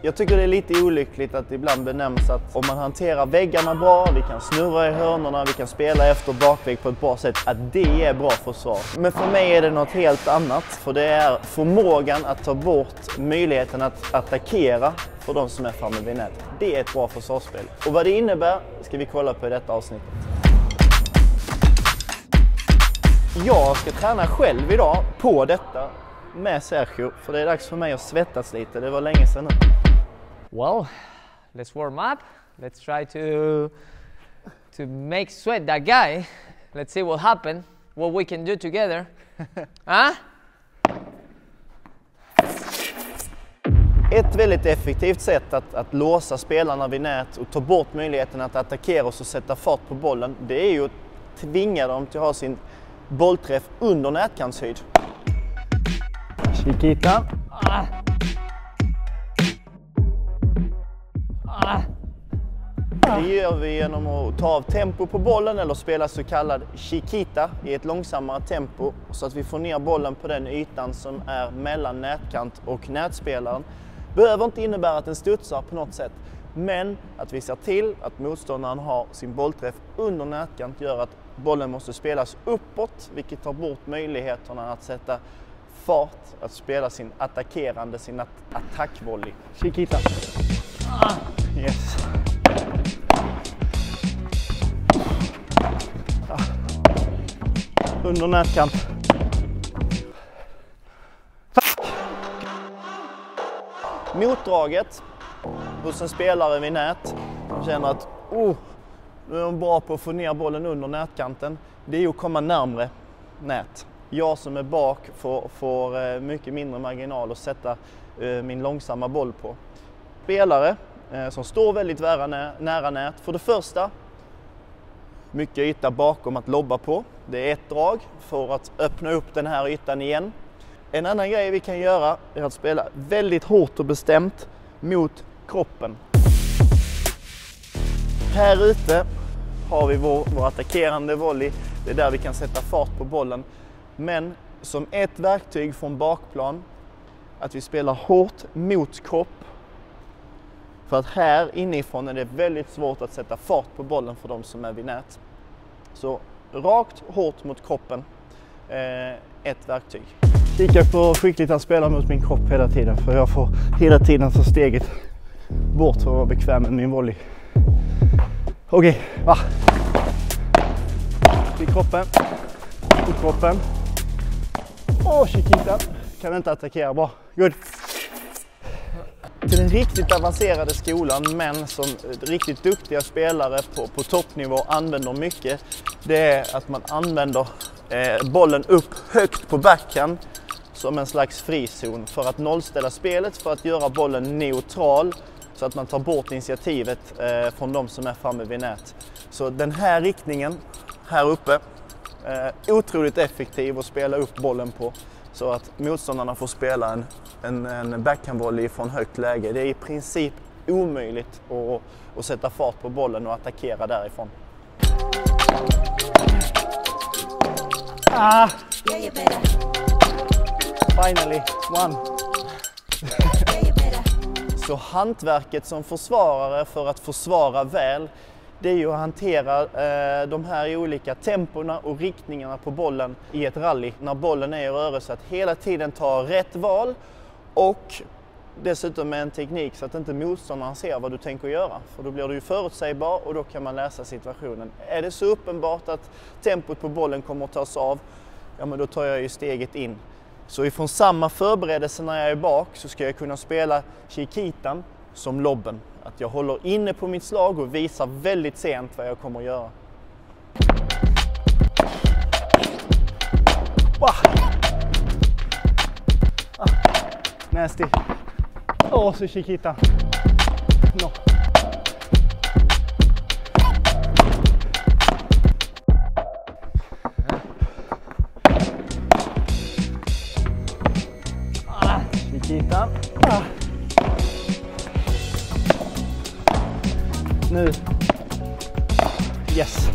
Jag tycker det är lite olyckligt att det ibland benämns att om man hanterar väggarna bra, vi kan snurra i hörnorna, vi kan spela efter bakvägg på ett bra sätt, att det är bra försvar. Men för mig är det något helt annat, för det är förmågan att ta bort möjligheten att attackera för de som är framme vid nät. Det är ett bra försvarsspel. Och vad det innebär ska vi kolla på i detta avsnittet. Jag ska träna själv idag på detta med Sergio, för det är dags för mig att svettas lite. Det var länge sedan nu. Well, let's warm up. Let's try to make sweat that guy. Let's see what happens, what we can do together. Huh? Ett väldigt effektivt sätt att låsa spelarna vid nät och ta bort möjligheten att attackera oss och sätta fart på bollen, det är ju att tvinga dem till att ha sin bollträff under nätkantshöjd. Chiquita. Det gör vi genom att ta av tempo på bollen eller spela så kallad chiquita i ett långsammare tempo så att vi får ner bollen på den ytan som är mellan nätkant och nätspelaren. Behöver inte innebära att den studsar på något sätt, men att vi ser till att motståndaren har sin bollträff under nätkant gör att bollen måste spelas uppåt, vilket tar bort möjligheterna att sätta fart, att spela sin attackerande, sin attackvolley. Chiquita. Yes. Under nätkant. Motdraget hos en spelare vid nät. Man känner att nu är de bra på att få ner bollen under nätkanten. Det är ju att komma närmare nät. Jag som är bak får mycket mindre marginal att sätta min långsamma boll på. Spelare som står väldigt nära nät. För det första, mycket yta bakom att lobba på. Det är ett drag för att öppna upp den här ytan igen. En annan grej vi kan göra är att spela väldigt hårt och bestämt mot kroppen. Här ute har vi vår attackerande volley. Det är där vi kan sätta fart på bollen. Men som ett verktyg från bakplan, att vi spelar hårt mot kropp. För att här inifrån är det väldigt svårt att sätta fart på bollen för de som är vid nät. Så rakt hårt mot kroppen, ett verktyg. Kika på skickligt att spela mot min kropp hela tiden, för jag får hela tiden ta steget bort för att vara bekväm med min volley. Okej, va? Till kroppen, till kroppen. Chiquita. Kan vi inte attackera, bra. Good. Till den riktigt avancerade skolan, men som riktigt duktiga spelare på toppnivå använder mycket, det är att man använder bollen upp högt på backhand som en slags frizon för att nollställa spelet, för att göra bollen neutral så att man tar bort initiativet från de som är framme vid nät. Så den här riktningen här uppe otroligt effektiv att spela upp bollen på så att motståndarna får spela en backhandvolley från högt läge. Det är i princip omöjligt att sätta fart på bollen och attackera därifrån. Finally, one. Så hantverket som försvarare för att försvara väl, det är ju att hantera de här olika temporna och riktningarna på bollen i ett rally. När bollen är i rörelse, att hela tiden ta rätt val och dessutom med en teknik så att inte motståndaren ser vad du tänker göra. För då blir du ju förutsägbar och då kan man läsa situationen. Är det så uppenbart att tempot på bollen kommer att tas av, ja men då tar jag ju steget in. Så ifrån samma förberedelse när jag är bak så ska jag kunna spela chiquitan som lobben. Att jag håller inne på mitt slag och visar väldigt sent vad jag kommer att göra. Nasty. Så chiquita. No. Chiquita. Nu. Yes.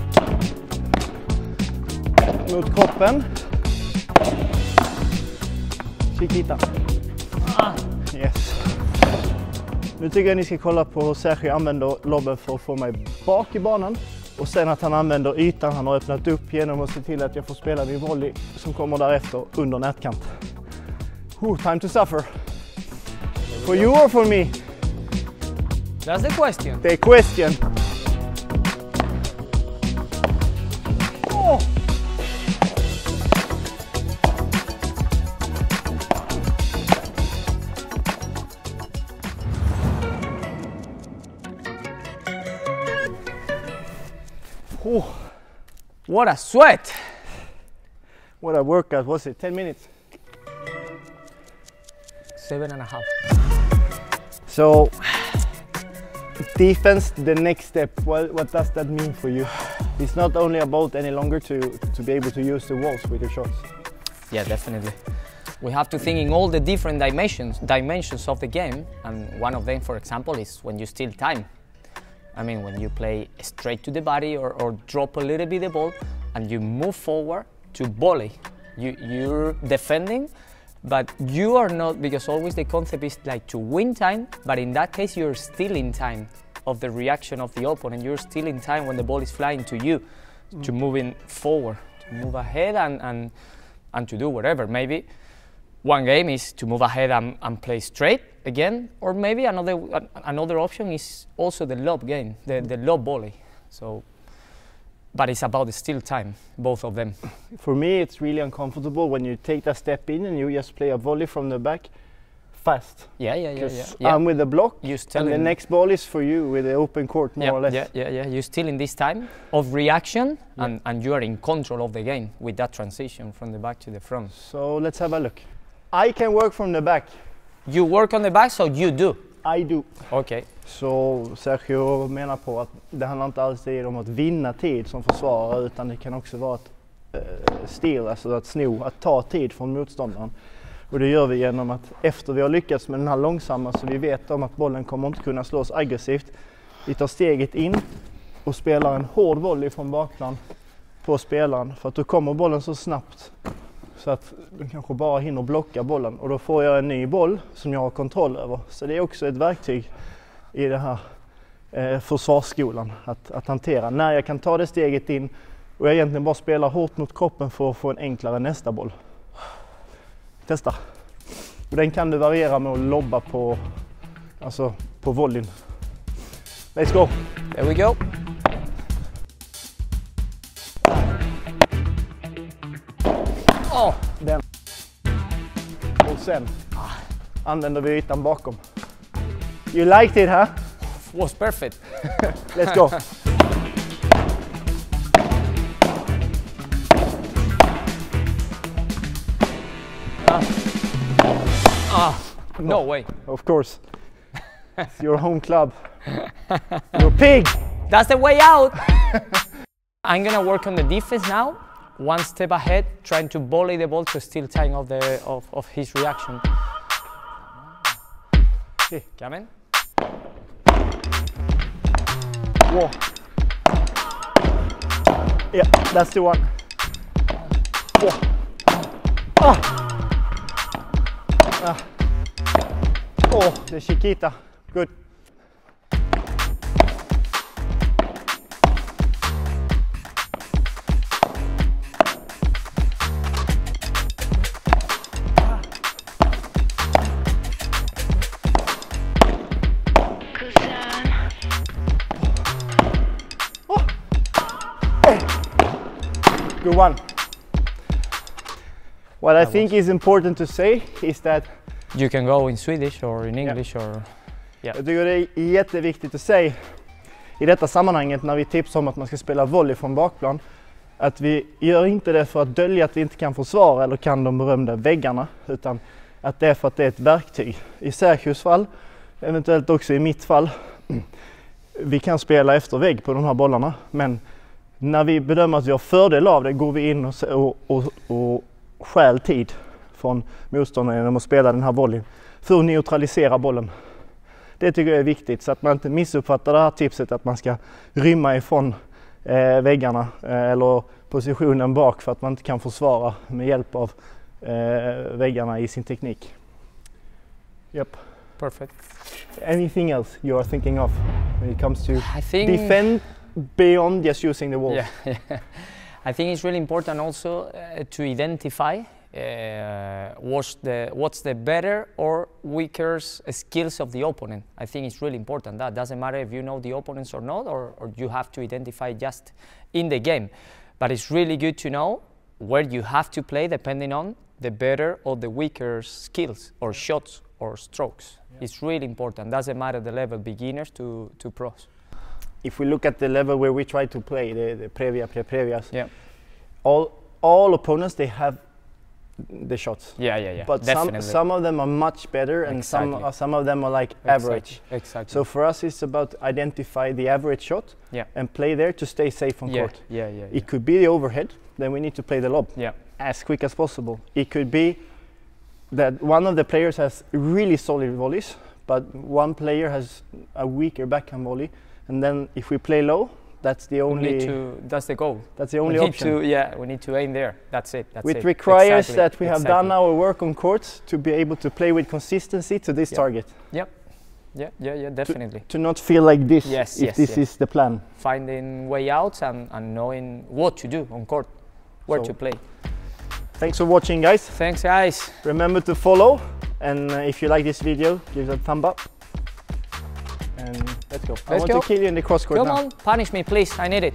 Mot kroppen. Chiquita. Yes. Nu tycker jag ni ska kolla på hur Sergio använder lobben för att få mig bak i banan. Och sen att han använder ytan han har öppnat upp genom att se till att jag får spela min volley som kommer därefter under nätkant. Time to suffer. For you or for me? That's the question. The question. Oh. Oh. What a sweat! What a workout was it? 10 minutes? 7.5. So, defense, the next step, what does that mean for you? It's not only about any longer to be able to use the walls with your shots. Yeah, definitely. We have to think in all the different dimensions of the game, and one of them, for example, is when you steal time. I mean, when you play straight to the body or drop a little bit the ball and you move forward to volley. You're defending, but you are not, because always the concept is like to win time, but in that case you're stealing time of the reaction of the opponent. You're stealing time when the ball is flying to you, to moving forward, to move ahead and to do whatever. Maybe one game is to move ahead and play straight again, or maybe another option is also the lob game, the lob volley. So, but it's about the steal time, both of them. For me, it's really uncomfortable when you take that step in and you just play a volley from the back fast. Yeah. I'm with the block, and the next ball is for you with the open court, more or less. Yeah. You're still in this time of reaction, and you are in control of the game with that transition from the back to the front. So let's have a look. I can work from the back. You work on the back, so you do? I do. Okay. Så Sergio menar på att det handlar inte alltid om att vinna tid som försvarare, utan det kan också vara att steal, alltså att sno, att ta tid från motståndaren. Och det gör vi genom att efter vi har lyckats med den här långsamma, så vi vet om att bollen kommer inte kunna slås aggressivt. Vi tar steget in och spelar en hård volley från bakplan på spelaren, för att då kommer bollen så snabbt så att du kanske bara hinner blocka bollen, och då får jag en ny boll som jag har kontroll över. Så det är också ett verktyg i det här försvarsskolan att hantera. När jag kan ta det steget in och jag egentligen bara spelar hårt mot kroppen för att få en enklare nästa boll. Testa. Och den kan du variera med att lobba på, alltså på volleyn. Let's go! There we go! Oh, den. Och sen använder vi ytan bakom. You liked it, huh? Was perfect. Let's go. No way. Of course. It's your home club. You're pig. That's the way out. I'm gonna work on the defense now. One step ahead, trying to volley the ball to steal time of his reaction. Okay. Come in. Whoa. Yeah, that's the one. Whoa. Oh, the Chiquita. Good. Good one. What I think is important to say is that you can go in Swedish or in English or Jag tycker det är jätteviktigt att säga i detta sammanhanget när vi tipsar om att man ska spela volley från bakplan, att vi gör inte det för att dölja att vi inte kan försvara eller kan de berömda väggarna, utan att det är för att det är ett verktyg. I Sergios fall, eventuellt också i mitt fall, vi kan spela efter vägg på de här bollarna, men när vi bedömer att vi har fördel av det går vi in och stjäl tid från motståndaren genom att spela den här volleyn för att neutralisera bollen. Det tycker jag är viktigt, så att man inte missuppfattar det här tipset att man ska rymma ifrån väggarna eller positionen bak för att man inte kan försvara med hjälp av väggarna i sin teknik. Yep. Perfect. Anything else you are thinking of when it comes to I think defend beyond just using the walls? Yeah, I think it's really important also to identify what's the better or weaker skills of the opponent. I think it's really important. That doesn't matter if you know the opponents or not, or you have to identify just in the game. But it's really good to know where you have to play depending on the better or the weaker skills or shots or strokes. Yeah. It's really important. Doesn't matter the level, beginners to pros. If we look at the level where we try to play, the previa, pre-previas, yeah. all opponents, they have the shots. Yeah. But some of them are much better, and exactly. some of them are like average. Exactly. So for us, it's about identify the average shot and play there to stay safe on court. It could be the overhead, then we need to play the lob as quick as possible. It could be that one of the players has really solid volleys, but one player has a weaker backhand volley, and then if we play low, that's the only. That's the goal. That's the only option. We need to aim there. That's it. It requires that we have done our work on courts to be able to play with consistency to this target. Yeah, definitely. To not feel like this. If this is the plan. Finding way out and knowing what to do on court, where to play. Thanks for watching, guys. Thanks, guys. Remember to follow, and if you like this video, give it a thumb up. And let's go. I want to kill you in the cross court now. Come on, punish me, please. I need it.